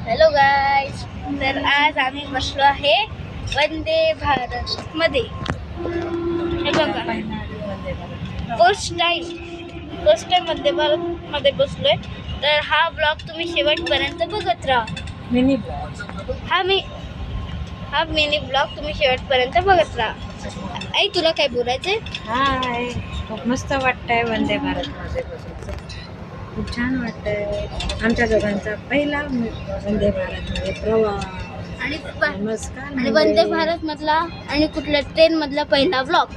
Hello guys, तर आज आम्ही बसलो आहे वंदे भारत मध्ये. हे बघा, फर्स्ट टाइम वंदे भारत मध्ये बसलोय. तर हा ब्लॉग तुम्ही शेवटपर्यंत बघत राहा. हा मिनी ब्लॉग तुम्ही शेवटपर्यंत बघत राहा. आई, तुला काय बोलायचंय? हाय, खूप मस्त वाटतंय वंदे भारत मध्ये बसून. खूप छान वाटतंय. आमच्या दोघांचा पहिला वंदे भारत मध्ये प्रवास. आणि नमस्कार. वंदे भारत मधला आणि कुठल्या ट्रेन मधला पहिला ब्लॉग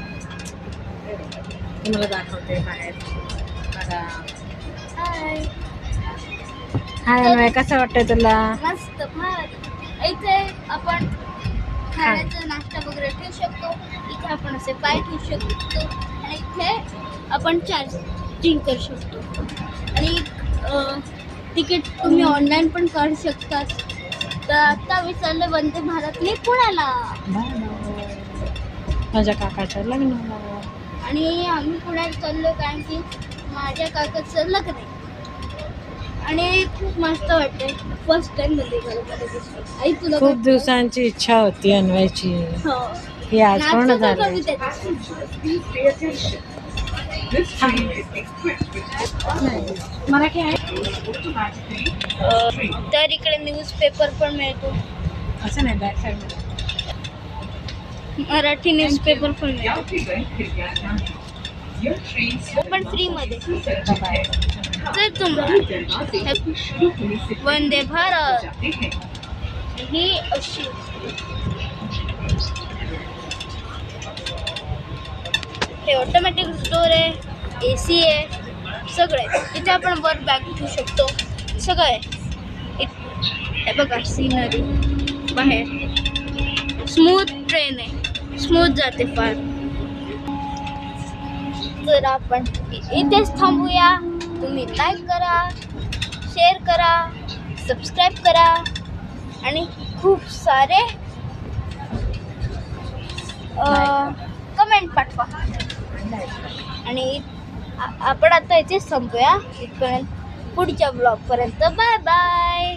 तुम्हाला दाखवते बाहेर. बघा. हाय. हाय अनवय, कसं वाटतंय तुला? मस्त भारी. इथे आपण खाण्याचा नाश्ता वगैरे ठेवू शकतो. इथे आपण असे पाय ठेवू शकतो आणि इथे आपण चार्जिंग करू शकतो. आणि तिकीट तुम्ही ऑनलाईन पण काढू शकतात. तर आता मी चालले वंदे भारतने पुण्याला. माझ्या काकाच्या लग्नाला. आणि आम्ही पुण्यात चाललो कारण की माझ्या काकाचं लग्न आहे. आणि खूप मस्त वाटतंय. फर्स्ट टाइम वंदे भारतमध्ये बसलो. आई, तुला खूप दिवसांची इच्छा होती अनवायची. हो. ही आज पूर्ण नाचत होतो झाली. मी त्याच्याशी. मराठी आहे. तर इकडे न्यूजपेपर पण मिळतो. असं नाही, बॅक साईड मराठी न्यूजपेपर पण मिळतो, पण फ्री मध्ये. तर तुम्हाला वंदे भारत ही अशी हे ऑटोमॅटिक डोर आहे, AC आहे, सगळं आहे. इथे आपण वर बॅग ठेवू शकतो, सगळं आहे. हे बघा सीनरी बाहेर. स्मूथ ट्रेन आहे, स्मूथ जाते फार. तर आपण इथेच थांबूया. तुम्ही लाईक करा, शेअर करा, सबस्क्राईब करा आणि खूप सारे कमेंट पाठवा. आणि आपण आता इथेच थांबूया. इथपर्यंत पुढच्या ब्लॉगपर्यंत बाय बाय.